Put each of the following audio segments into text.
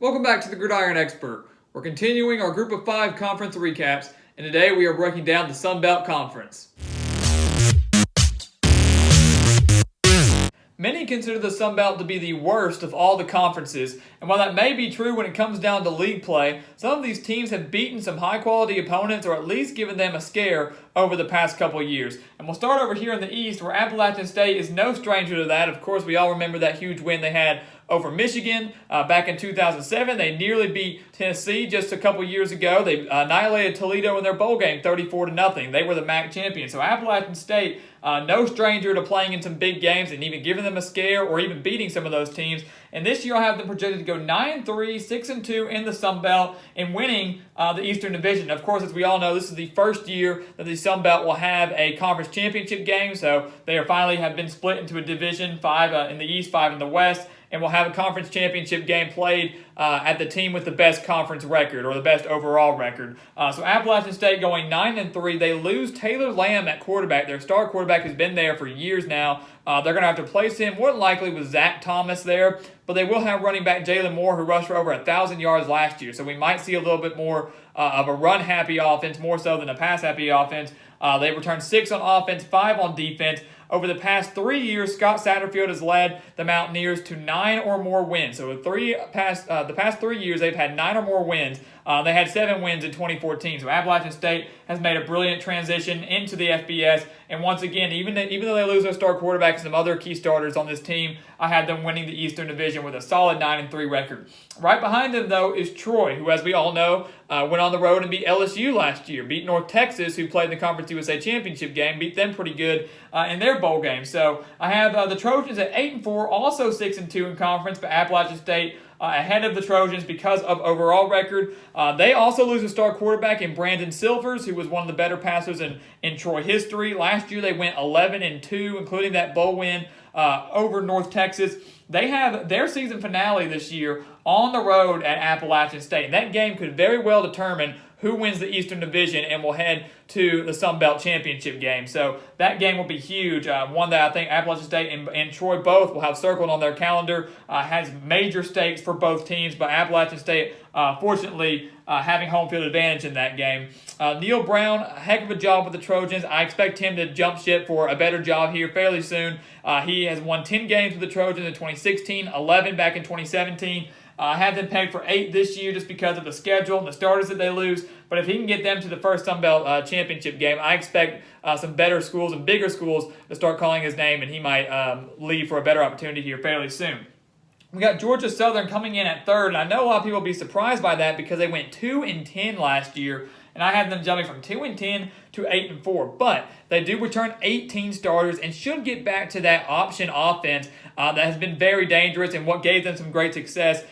Welcome back to the Gridiron Expert. We're continuing our Group of 5 conference recaps, and today we are breaking down the Sun Belt Conference. Many consider the Sun Belt to be the worst of all the conferences, and while that may be true when it comes down to league play, some of these teams have beaten some high-quality opponents or at least given them a scare over the past couple of years. And we'll start over here in the East, where Appalachian State is no stranger to that. Of course, we all remember that huge win they had over Michigan back in 2007. They nearly beat Tennessee just a couple years ago. They annihilated Toledo in their bowl game 34-0. They were the MAC champions. So Appalachian State, no stranger to playing in some big games and even giving them a scare or even beating some of those teams. And this year I have them projected to go 9-3, 6-2 in the Sun Belt and winning the Eastern Division. Of course, as we all know, this is the first year that the Sun Belt will have a conference championship game. So they finally have been split into a division, 5 in the East, 5 in the West. And we'll have a conference championship game played at the team with the best conference record or the best overall record. So Appalachian State going 9-3. They lose Taylor Lamb at quarterback. Their star quarterback has been there for years now. They're going to have to place him more than likely with Zach Thomas there. But they will have running back Jalen Moore, who rushed for over 1,000 yards last year. So we might see a little bit more of a run-happy offense, more so than a pass-happy offense. They returned 6 on offense, 5 on defense. Over the past 3 years, Scott Satterfield has led the Mountaineers to 9 or more wins. So the past 3 years, they've had 9 or more wins. They had 7 wins in 2014. So Appalachian State has made a brilliant transition into the FBS. And once again, even though they lose their star quarterback and some other key starters on this team, I had them winning the Eastern Division with a solid 9-3 record. Right behind them, though, is Troy, who, as we all know, went on the road and beat LSU last year, beat North Texas, who played in the Conference USA Championship game, beat them pretty good in their bowl game. So I have the Trojans at 8-4, also 6-2 in conference, but Appalachian State ahead of the Trojans because of overall record. They also lose a star quarterback in Brandon Silvers, who was one of the better passers in Troy history. Last year they went 11-2, including that bowl win over North Texas. They have their season finale this year on the road at Appalachian State. And that game could very well determine who wins the Eastern Division and will head to the Sun Belt Championship game. So that game will be huge. One that I think Appalachian State and Troy both will have circled on their calendar. Has major stakes for both teams, but Appalachian State, fortunately, having home field advantage in that game. Neil Brown, a heck of a job with the Trojans. I expect him to jump ship for a better job here fairly soon. He has won 10 games with the Trojans in 2016, 11 back in 2017. I have them pegged for 8 this year just because of the schedule and the starters that they lose. But if he can get them to the first Sun Belt championship game, I expect some better schools and bigger schools to start calling his name, and he might leave for a better opportunity here fairly soon. We got Georgia Southern coming in at 3rd, and I know a lot of people will be surprised by that because they went 2-10 last year, and I had them jumping from 2-10 to 8-4. But they do return 18 starters and should get back to that option offense that has been very dangerous and what gave them some great success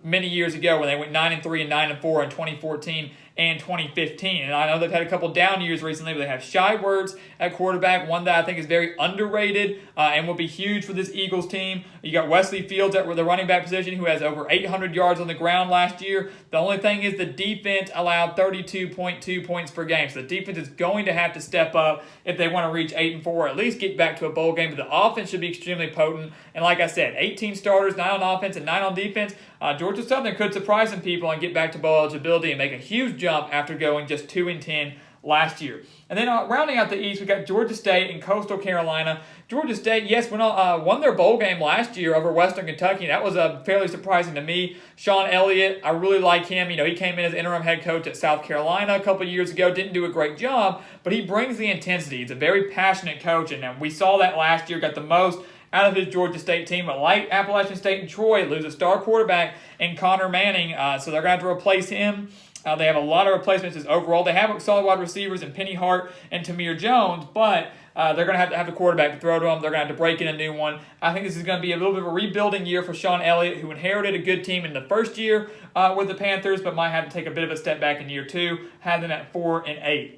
many years ago when they went 9-3 and 9-4 in 2014 and 2015. And I know they've had a couple down years recently, but they have Shy Words at quarterback, one that I think is very underrated and will be huge for this Eagles team. You got Wesley Fields at the running back position, who has over 800 yards on the ground last year. The only thing is the defense allowed 32.2 points per game. So the defense is going to have to step up if they want to reach 8-4, or at least get back to a bowl game. But the offense should be extremely potent. And like I said, 18 starters, 9 on offense and 9 on defense. Georgia Southern could surprise some people and get back to bowl eligibility and make a huge jump after going just 2-10 last year. And then rounding out the East, we got Georgia State and Coastal Carolina. Georgia State, yes, won their bowl game last year over Western Kentucky. That was fairly surprising to me. Sean Elliott, I really like him. You know, he came in as interim head coach at South Carolina a couple years ago. Didn't do a great job, but he brings the intensity. He's a very passionate coach, and we saw that last year. Got the most out of his Georgia State team. But like Appalachian State and Troy, lose a star quarterback in Connor Manning, so they're going to have to replace him. They have a lot of replacements overall. They have solid wide receivers in Penny Hart and Tamir Jones, but they're going to have a quarterback to throw to them. They're going to have to break in a new one. I think this is going to be a little bit of a rebuilding year for Sean Elliott, who inherited a good team in the first year with the Panthers, but might have to take a bit of a step back in year 2. Had them at 4-8.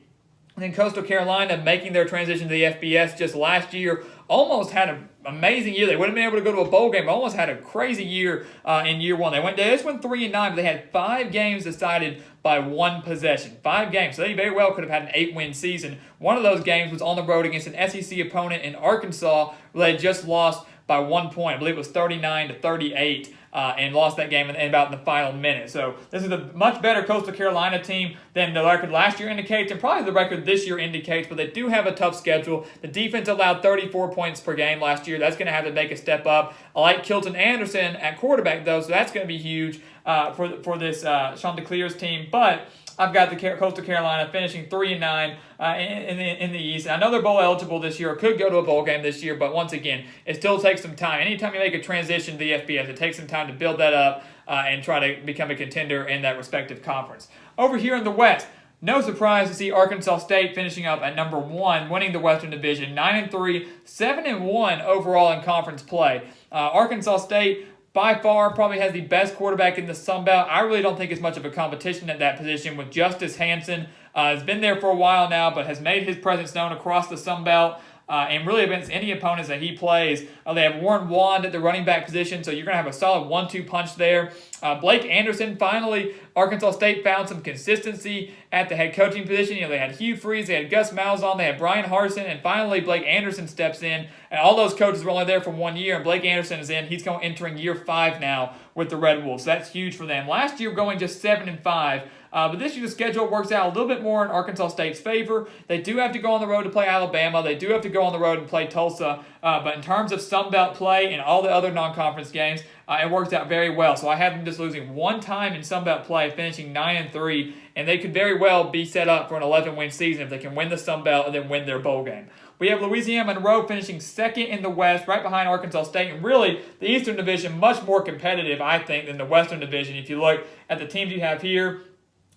And then Coastal Carolina, making their transition to the FBS just last year, almost had an amazing year. They wouldn't have been able to go to a bowl game, but almost had a crazy year in year 1. They just went 3-9, but they had 5 games decided by 1 possession. 5 games. So they very well could have had an 8-win season. One of those games was on the road against an SEC opponent in Arkansas, where they just lost by 1 point. I believe it was 39-38. And lost that game in about in the final minute. So this is a much better Coastal Carolina team than the record last year indicates, and probably the record this year indicates, but they do have a tough schedule. The defense allowed 34 points per game last year. That's going to have to make a step up. I like Kilton Anderson at quarterback, though, so that's going to be huge for this Chanticleers team. But I've got the Coastal Carolina finishing 3-9 in the East. I know they're bowl eligible this year, or could go to a bowl game this year, but once again, it still takes some time. Anytime you make a transition to the FBS, it takes some time to build that up and try to become a contender in that respective conference. Over here in the West, no surprise to see Arkansas State finishing up at number 1, winning the Western Division, 9-3, 7-1 overall in conference play. Arkansas State, by far, probably has the best quarterback in the Sun Belt. I really don't think it's much of a competition at that position with Justice Hansen. Has been there for a while now, but has made his presence known across the Sun Belt. And really against any opponents that he plays. They have Warren Wand at the running back position, so you're going to have a solid 1-2 punch there. Blake Anderson, finally, Arkansas State found some consistency at the head coaching position. They had Hugh Freeze, they had Gus Malzahn, they had Brian Harsin, and finally Blake Anderson steps in. And all those coaches were only there for 1 year, and Blake Anderson is in. He's entering year 5 now with the Red Wolves. So that's huge for them. Last year going just 7-5. But this year the schedule works out a little bit more in Arkansas State's favor. They do have to go on the road to play Alabama. They do have to go on the road and play Tulsa. But in terms of Sun Belt play and all the other non-conference games, it works out very well. So I have them just losing one time in Sun Belt play, finishing 9-3, and they could very well be set up for an 11-win season if they can win the Sun Belt and then win their bowl game. We have Louisiana Monroe finishing second in the West, right behind Arkansas State. And really, the Eastern Division much more competitive, I think, than the Western Division. If you look at the teams you have here,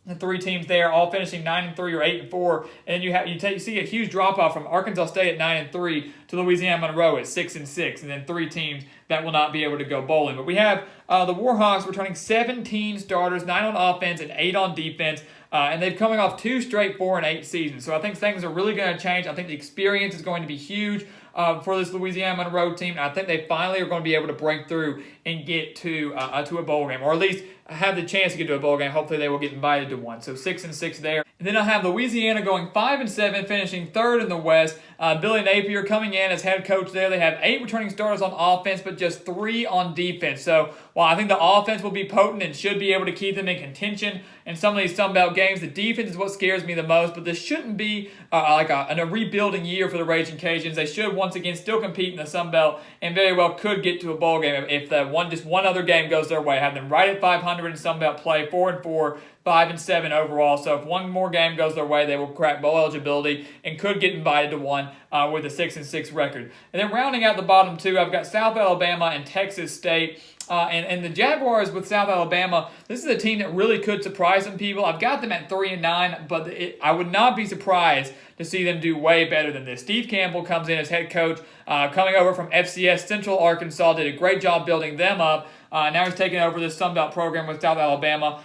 the 3 teams there, all finishing 9-3 or 8-4, and you see a huge drop off from Arkansas State at 9-3 to Louisiana Monroe at 6-6, and then 3 teams that will not be able to go bowling. But we have the Warhawks returning 17 starters, 9 on offense and 8 on defense. And they're coming off 2 straight 4-8 seasons. So I think things are really going to change. I think the experience is going to be huge for this Louisiana Monroe team. And I think they finally are going to be able to break through and get to a bowl game, or at least have the chance to get to a bowl game. Hopefully they will get invited to one. So 6-6 there. And then I have Louisiana going 5-7, finishing 3rd in the West. Billy Napier coming in as head coach there. They have 8 returning starters on offense, but just 3 on defense. So while I think the offense will be potent and should be able to keep them in contention in some of these Sun Belt games, the defense is what scares me the most. But this shouldn't be a rebuilding year for the Raging Cajuns. They should once again still compete in the Sun Belt and very well could get to a bowl game if just one other game goes their way. Have them right at 500 in Sun Belt play, 4-4. 5-7 overall. So if one more game goes their way, they will crack bowl eligibility and could get invited to one with a 6-6 record. And then rounding out the bottom 2, I've got South Alabama and Texas State. And the Jaguars with South Alabama, this is a team that really could surprise some people. I've got them at 3-9, but I would not be surprised to see them do way better than this. Steve Campbell comes in as head coach, coming over from FCS Central Arkansas, did a great job building them up. Now he's taking over this Sun Belt program with South Alabama.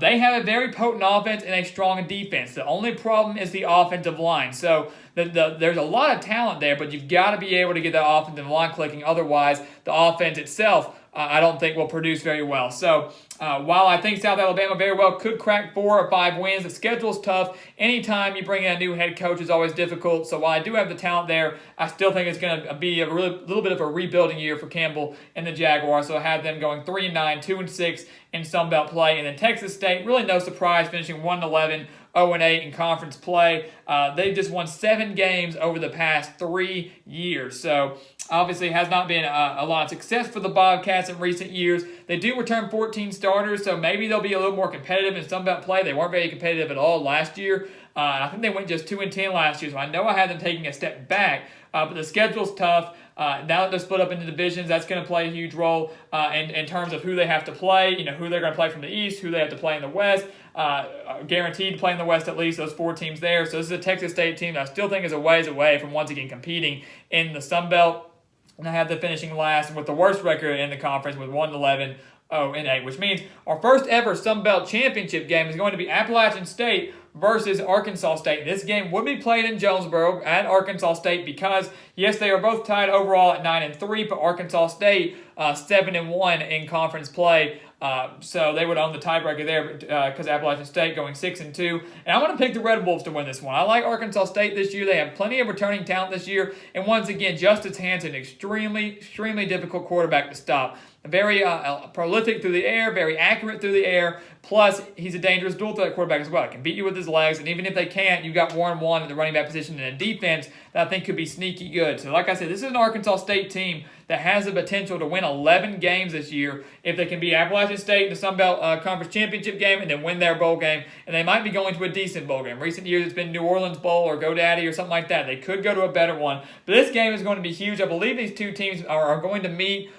They have a very potent offense and a strong defense. The only problem is the offensive line. So there's a lot of talent there, but you've got to be able to get that offensive line clicking. Otherwise, the offense itself, I don't think will produce very well. So while I think South Alabama very well could crack 4 or 5 wins, the schedule's tough. Anytime you bring in a new head coach is always difficult. So while I do have the talent there, I still think it's going to be a little bit of a rebuilding year for Campbell and the Jaguars. So I have them going 3-9, 2-6 in Sun Belt play. And then Texas State, really no surprise, finishing 1-11. 0-8 in conference play. They've just won 7 games over the past 3 years. So obviously has not been a lot of success for the Bobcats in recent years. They do return 14 starters, so maybe they'll be a little more competitive in Sun Belt play. They weren't very competitive at all last year. I think they went just 2-10 last year, so I know I had them taking a step back, but the schedule's tough. Now that they're split up into divisions, that's going to play a huge role in terms of who they have to play, who they're going to play from the East, who they have to play in the West. Guaranteed to play in the West at least, those 4 teams there. So this is a Texas State team that I still think is a ways away from once again competing in the Sun Belt. And I have them finishing last with the worst record in the conference with 1-11. 0-8, which means our first ever Sun Belt championship game is going to be Appalachian State versus Arkansas State. This game would be played in Jonesboro at Arkansas State because, yes, they are both tied overall at 9-3, but Arkansas State 7-1 in conference play. So they would own the tiebreaker there because Appalachian State going 6-2. And I'm going to pick the Red Wolves to win this one. I like Arkansas State this year. They have plenty of returning talent this year. And once again, Justice Hansen, extremely difficult quarterback to stop. Very prolific through the air, very accurate through the air. Plus, he's a dangerous dual threat quarterback as well. He can beat you with his legs, and even if they can't, you've got Warren One in the running back position and a defense that I think could be sneaky good. So, like I said, this is an Arkansas State team that has the potential to win 11 games this year if they can beat Appalachian State in the Sun Belt Conference Championship game and then win their bowl game. And they might be going to a decent bowl game. Recent years, it's been New Orleans Bowl or GoDaddy or something like that. They could go to a better one. But this game is going to be huge. I believe these two teams are going to meet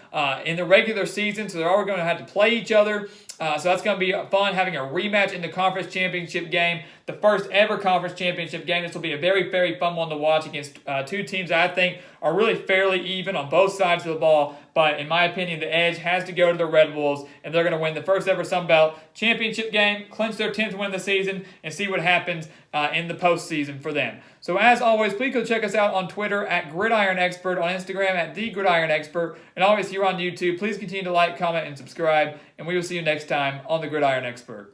in the regular season, so they're all going to have to play each other. So that's going to be fun, having a rematch in the conference championship game, the first ever conference championship game. This will be a very fun one to watch against two teams that I think are really fairly even on both sides of the ball. But in my opinion, the edge has to go to the Red Wolves, and they're going to win the first ever Sun Belt championship game, clinch their 10th win of the season, and see what happens in the postseason for them. So as always, please go check us out on Twitter at Gridiron Expert, on Instagram at The Gridiron Expert, and always here on YouTube. Please continue to like, comment, and subscribe, and we will see you next time on The Gridiron Expert.